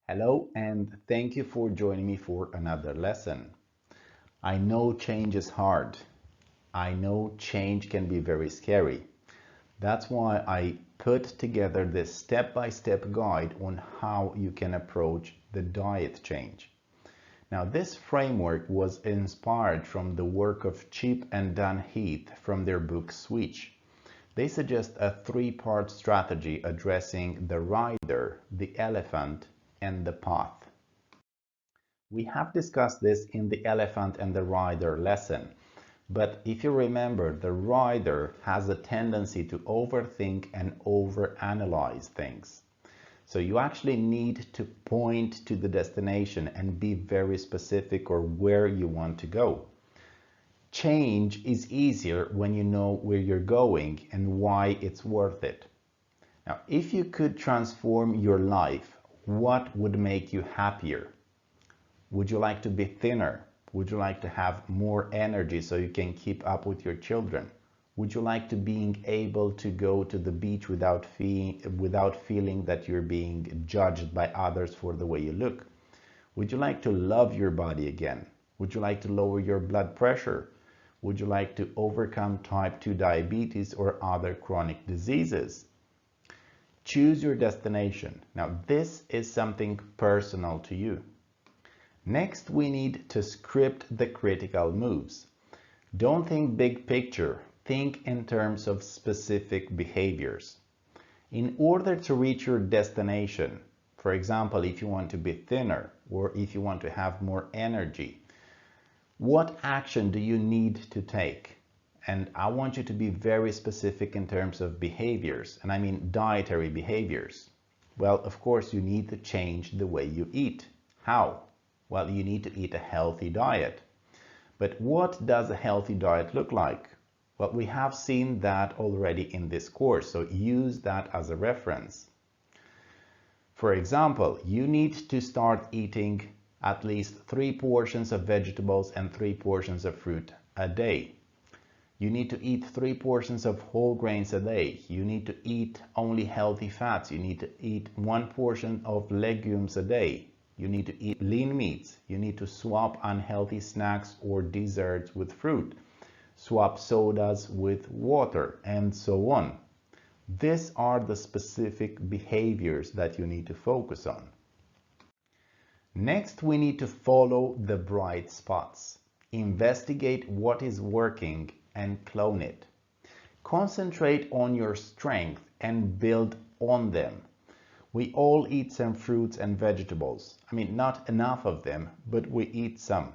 Hello, and thank you for joining me for another lesson. I know change is hard. I know change can be very scary. That's why I put together this step-by-step guide on how you can approach the diet change. Now, this framework was inspired from the work of Chip and Dan Heath from their book Switch. They suggest a three-part strategy addressing the rider, the elephant, and the path. We have discussed this in the elephant and the rider lesson, but if you remember, the rider has a tendency to overthink and overanalyze things. So you actually need to point to the destination and be very specific or where you want to go. Change is easier when you know where you're going and why it's worth it. Now, if you could transform your life, what would make you happier? Would you like to be thinner? Would you like to have more energy so you can keep up with your children? Would you like to being able to go to the beach without feeling that you're being judged by others for the way you look? Would you like to love your body again? Would you like to lower your blood pressure? Would you like to overcome type 2 diabetes or other chronic diseases? Choose your destination. Now, this is something personal to you. Next, we need to script the critical moves. Don't think big picture, think in terms of specific behaviors. In order to reach your destination, for example, if you want to be thinner or if you want to have more energy, what action do you need to take? And I want you to be very specific in terms of behaviors, and I mean dietary behaviors. Well, of course, you need to change the way you eat. How? Well, you need to eat a healthy diet. But what does a healthy diet look like? Well, we have seen that already in this course, so use that as a reference. For example, you need to start eating at least 3 portions of vegetables and 3 portions of fruit a day. You need to eat 3 portions of whole grains a day. You need to eat only healthy fats. You need to eat 1 portion of legumes a day. You need to eat lean meats. You need to swap unhealthy snacks or desserts with fruit. Swap sodas with water, and so on. These are the specific behaviors that you need to focus on. Next, we need to follow the bright spots. Investigate what is working and clone it. Concentrate on your strength and build on them. We all eat some fruits and vegetables. I mean, not enough of them, but we eat some.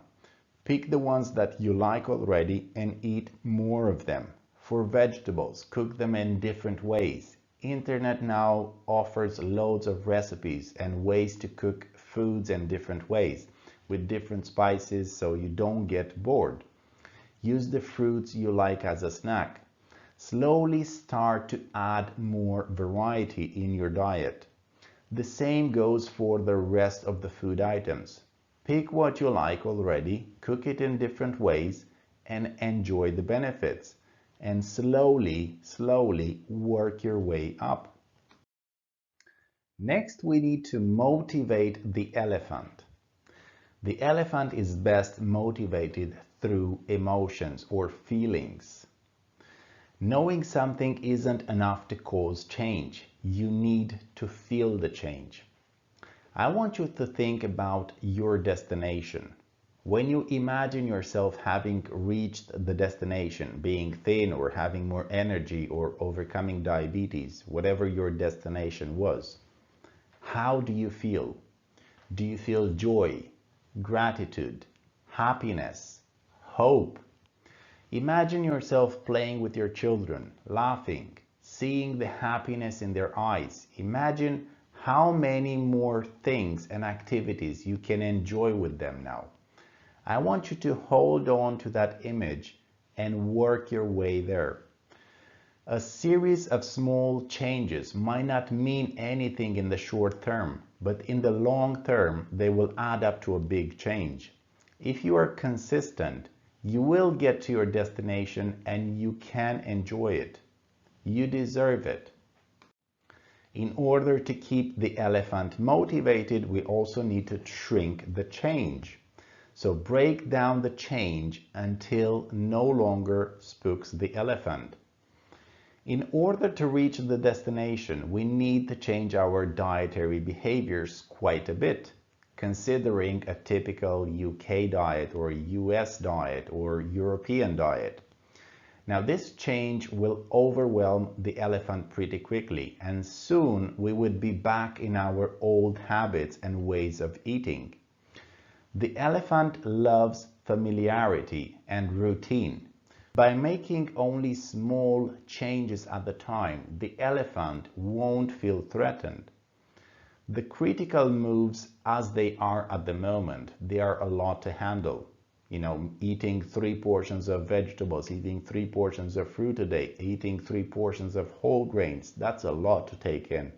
Pick the ones that you like already and eat more of them. For vegetables, cook them in different ways. Internet now offers loads of recipes and ways to cook foods in different ways with different spices so you don't get bored. Use the fruits you like as a snack. Slowly start to add more variety in your diet. The same goes for the rest of the food items. Pick what you like already, cook it in different ways, and enjoy the benefits. And slowly work your way up. Next, we need to motivate the elephant. The elephant is best motivated through emotions or feelings. Knowing something isn't enough to cause change. You need to feel the change. I want you to think about your destination. When you imagine yourself having reached the destination, being thin or having more energy or overcoming diabetes, whatever your destination was, how do you feel? Do you feel joy, gratitude, happiness, hope? Imagine yourself playing with your children, laughing, seeing the happiness in their eyes. Imagine how many more things and activities you can enjoy with them now. I want you to hold on to that image and work your way there. A series of small changes might not mean anything in the short term, but in the long term, they will add up to a big change. If you are consistent, you will get to your destination and you can enjoy it. You deserve it. In order to keep the elephant motivated, we also need to shrink the change. So break down the change until no longer spooks the elephant. In order to reach the destination, we need to change our dietary behaviors quite a bit, considering a typical UK diet or US diet or European diet. Now this change will overwhelm the elephant pretty quickly, and soon we would be back in our old habits and ways of eating. The elephant loves familiarity and routine. By making only small changes at the time, the elephant won't feel threatened. The critical moves as they are at the moment, they are a lot to handle. Eating 3 portions of vegetables, eating 3 portions of fruit a day, eating 3 portions of whole grains, that's a lot to take in.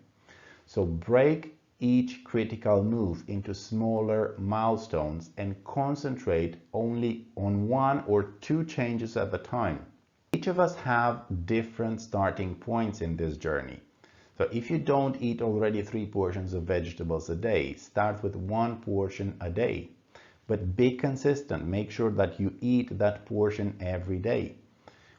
So break each critical move into smaller milestones and concentrate only on 1 or 2 changes at a time. Each of us have different starting points in this journey. So if you don't eat already 3 portions of vegetables a day, start with 1 portion a day. But be consistent. Make sure that you eat that portion every day.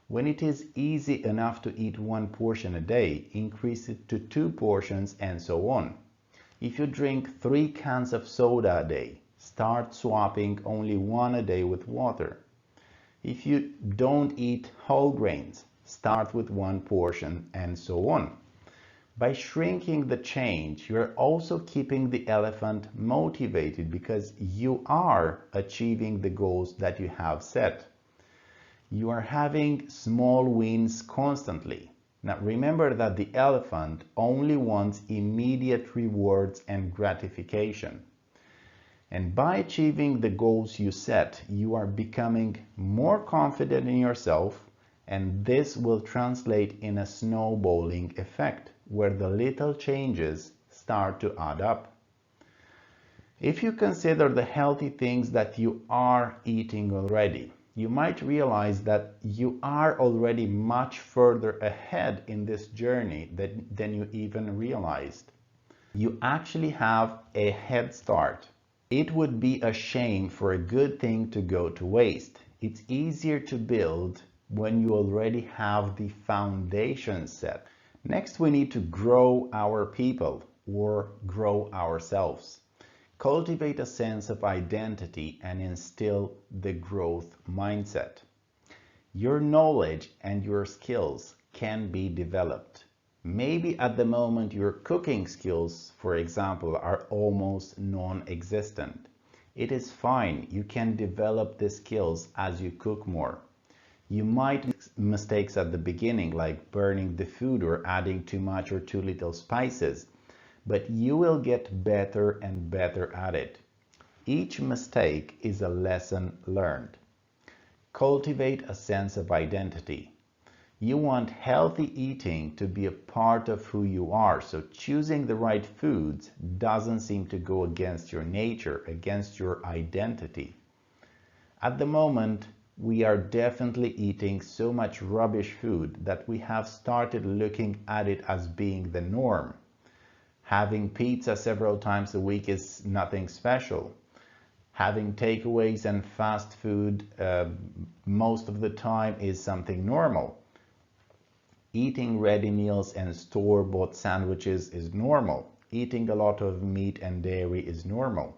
When it is easy enough to eat 1 portion a day, increase it to 2 portions and so on. If you drink 3 cans of soda a day, start swapping only 1 a day with water. If you don't eat whole grains, start with 1 portion and so on. By shrinking the change, you're also keeping the elephant motivated because you are achieving the goals that you have set. You are having small wins constantly. Now remember that the elephant only wants immediate rewards and gratification. And by achieving the goals you set, you are becoming more confident in yourself, and this will translate in a snowballing effect, where the little changes start to add up. If you consider the healthy things that you are eating already, you might realize that you are already much further ahead in this journey than you even realized. You actually have a head start. It would be a shame for a good thing to go to waste. It's easier to build when you already have the foundation set. Next, we need to grow our people or grow ourselves. Cultivate a sense of identity and instill the growth mindset. Your knowledge and your skills can be developed. Maybe at the moment your cooking skills, for example, are almost non-existent. It is fine. You can develop the skills as you cook more. You might make mistakes at the beginning, like burning the food or adding too much or too little spices, but you will get better and better at it. Each mistake is a lesson learned. Cultivate a sense of identity. You want healthy eating to be a part of who you are, so choosing the right foods doesn't seem to go against your nature, against your identity. At the moment, we are definitely eating so much rubbish food that we have started looking at it as being the norm. Having pizza several times a week is nothing special. Having takeaways and fast food most of the time is something normal. Eating ready meals and store-bought sandwiches is normal. Eating a lot of meat and dairy is normal.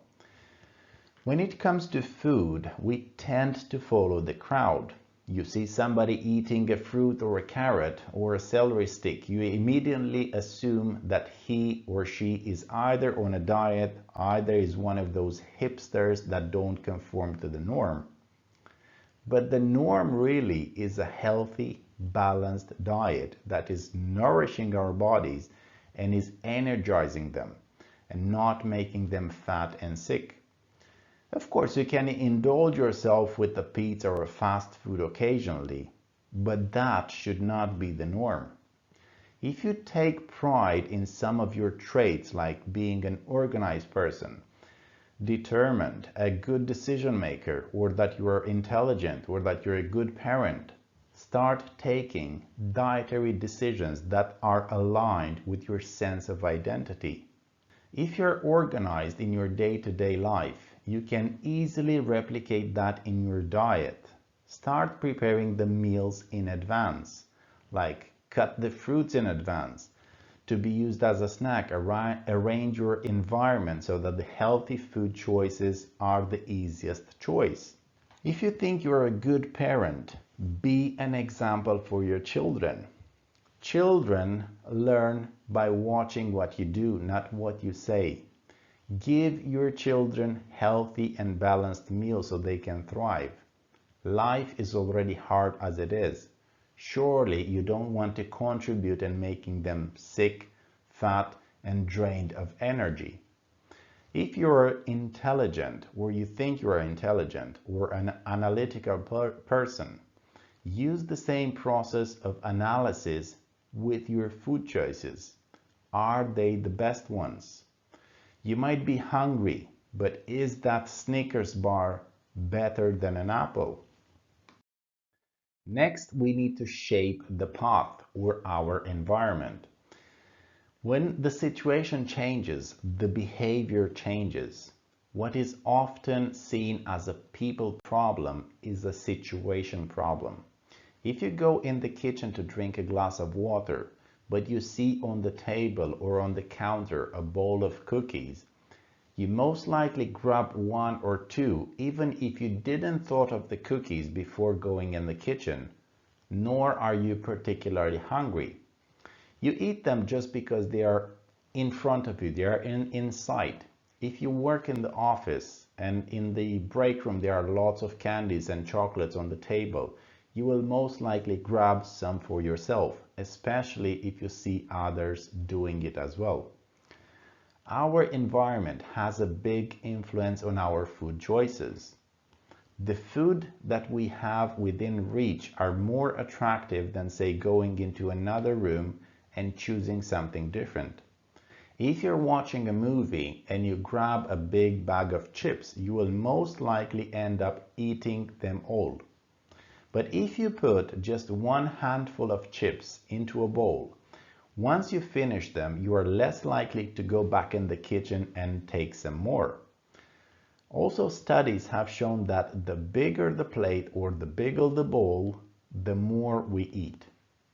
When it comes to food, we tend to follow the crowd. You see somebody eating a fruit or a carrot or a celery stick, you immediately assume that he or she is either on a diet, either is one of those hipsters that don't conform to the norm. But the norm really is a healthy, balanced diet that is nourishing our bodies and is energizing them and not making them fat and sick. Of course, you can indulge yourself with a pizza or a fast food occasionally, but that should not be the norm. If you take pride in some of your traits, like being an organized person, determined, a good decision maker, or that you are intelligent, or that you're a good parent, Start taking dietary decisions that are aligned with your sense of identity. If you're organized in your day-to-day life, you can easily replicate that in your diet. Start preparing the meals in advance, like cut the fruits in advance to be used as a snack. Arrange your environment so that the healthy food choices are the easiest choice. If you think you're a good parent, be an example for your children. Children learn by watching what you do, not what you say. Give your children healthy and balanced meals so they can thrive. Life is already hard as it is. Surely you don't want to contribute in making them sick, fat, and drained of energy. If you're intelligent, or you think you are intelligent, or an analytical person, use the same process of analysis with your food choices. Are they the best ones? You might be hungry, but is that Snickers bar better than an apple? Next, we need to shape the path or our environment. When the situation changes, the behavior changes. What is often seen as a people problem is a situation problem. If you go in the kitchen to drink a glass of water, but you see on the table or on the counter a bowl of cookies, you most likely grab one or two, even if you didn't thought of the cookies before going in the kitchen, nor are you particularly hungry. You eat them just because they are in front of you, they are in sight. If you work in the office and in the break room there are lots of candies and chocolates on the table, you will most likely grab some for yourself, especially if you see others doing it as well. Our environment has a big influence on our food choices. The food that we have within reach are more attractive than, say, going into another room and choosing something different. If you're watching a movie and you grab a big bag of chips, you will most likely end up eating them all. But if you put just one handful of chips into a bowl, once you finish them, you are less likely to go back in the kitchen and take some more. Also, studies have shown that the bigger the plate or the bigger the bowl, the more we eat.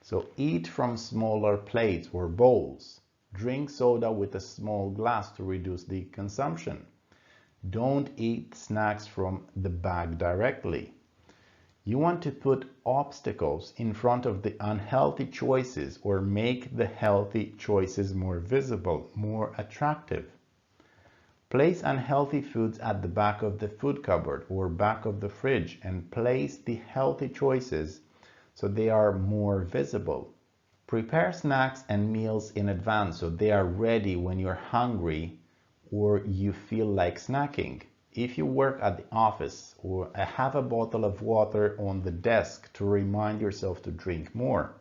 So eat from smaller plates or bowls. Drink soda with a small glass to reduce the consumption. Don't eat snacks from the bag directly. You want to put obstacles in front of the unhealthy choices or make the healthy choices more visible, more attractive. Place unhealthy foods at the back of the food cupboard or back of the fridge and place the healthy choices so they are more visible. Prepare snacks and meals in advance so they are ready when you're hungry or you feel like snacking. If you work at the office, or have a bottle of water on the desk to remind yourself to drink more.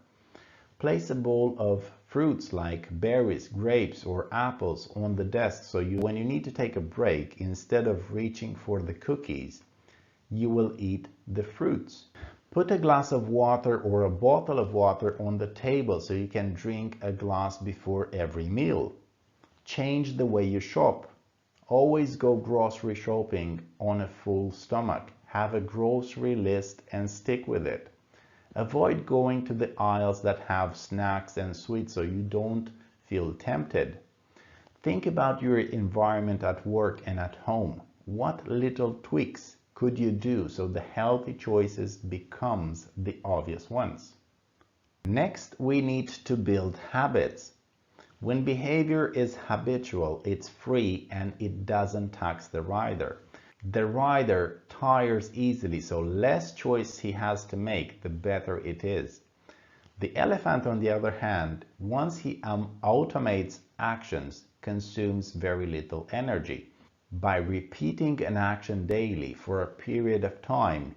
Place a bowl of fruits like berries, grapes, or apples on the desk so when you need to take a break, instead of reaching for the cookies, you will eat the fruits. Put a glass of water or a bottle of water on the table so you can drink a glass before every meal. Change the way you shop. Always go grocery shopping on a full stomach. Have a grocery list and stick with it. Avoid going to the aisles that have snacks and sweets so you don't feel tempted. Think about your environment at work and at home. What little tweaks could you do so the healthy choices becomes the obvious ones? Next, we need to build habits. When behavior is habitual, it's free and it doesn't tax the rider. The rider tires easily, so less choice he has to make, the better it is. The elephant, on the other hand, once he automates actions, consumes very little energy. By repeating an action daily for a period of time,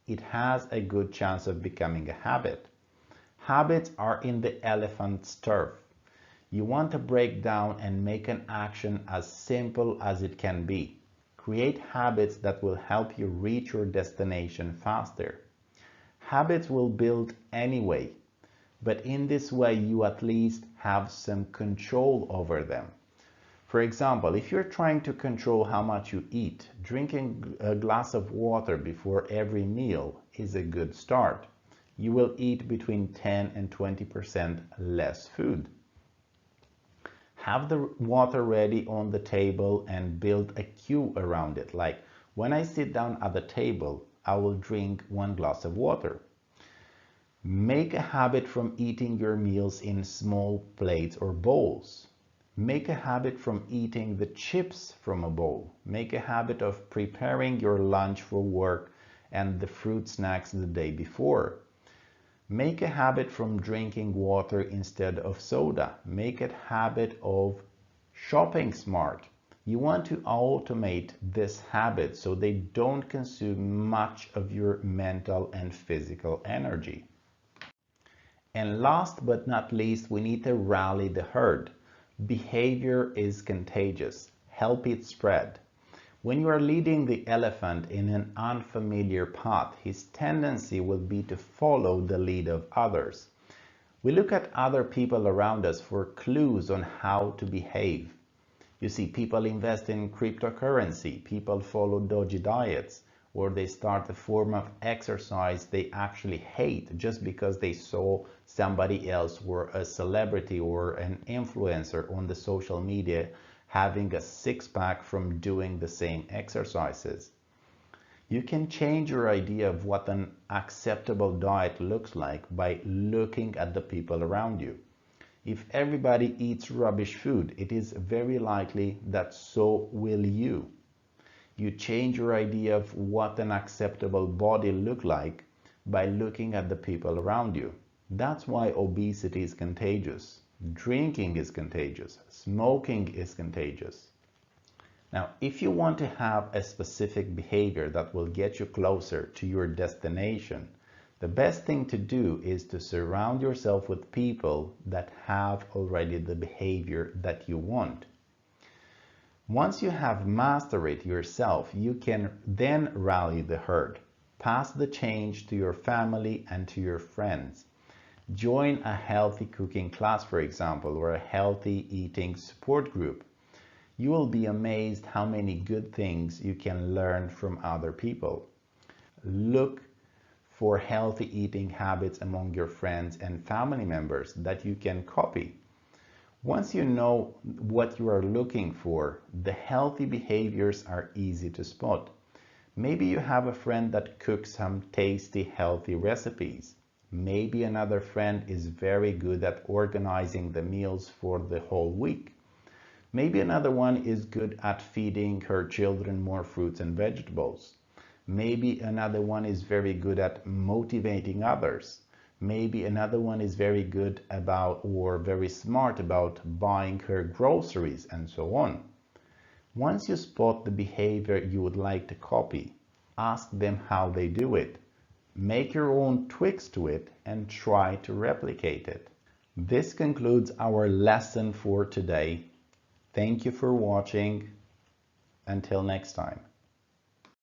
it has a good chance of becoming a habit. Habits are in the elephant's turf. You want to break down and make an action as simple as it can be. Create habits that will help you reach your destination faster. Habits will build anyway, but in this way you at least have some control over them. For example, if you're trying to control how much you eat, drinking a glass of water before every meal is a good start. You will eat between 10 and 20% less food. Have the water ready on the table and build a queue around it. Like, when I sit down at the table, I will drink 1 glass of water. Make a habit from eating your meals in small plates or bowls. Make a habit from eating the chips from a bowl. Make a habit of preparing your lunch for work and the fruit snacks the day before. Make a habit from drinking water instead of soda. Make a habit of shopping smart. You want to automate this habit so they don't consume much of your mental and physical energy. And last but not least, we need to rally the herd. Behavior is contagious. Help it spread. When you are leading the elephant in an unfamiliar path, his tendency will be to follow the lead of others. We look at other people around us for clues on how to behave. You see, people invest in cryptocurrency, people follow dodgy diets, or they start a form of exercise they actually hate just because they saw somebody else, or a celebrity or an influencer on the social media having a six-pack from doing the same exercises. You can change your idea of what an acceptable diet looks like by looking at the people around you. If everybody eats rubbish food, it is very likely that so will you. You change your idea of what an acceptable body looks like by looking at the people around you. That's why obesity is contagious. Drinking is contagious. Smoking is contagious. Now, if you want to have a specific behavior that will get you closer to your destination, the best thing to do is to surround yourself with people that have already the behavior that you want. Once you have mastered it yourself, you can then rally the herd. Pass the change to your family and to your friends. Join a healthy cooking class, for example, or a healthy eating support group. You will be amazed how many good things you can learn from other people. Look for healthy eating habits among your friends and family members that you can copy. Once you know what you are looking for, the healthy behaviors are easy to spot. Maybe you have a friend that cooks some tasty, healthy recipes. Maybe another friend is very good at organizing the meals for the whole week. Maybe another one is good at feeding her children more fruits and vegetables. Maybe another one is very good at motivating others. Maybe another one is very good about, or very smart about, buying her groceries, and so on. Once you spot the behavior you would like to copy, ask them how they do it. Make your own tweaks to it and try to replicate it. This concludes our lesson for today. Thank you for watching. Until next time.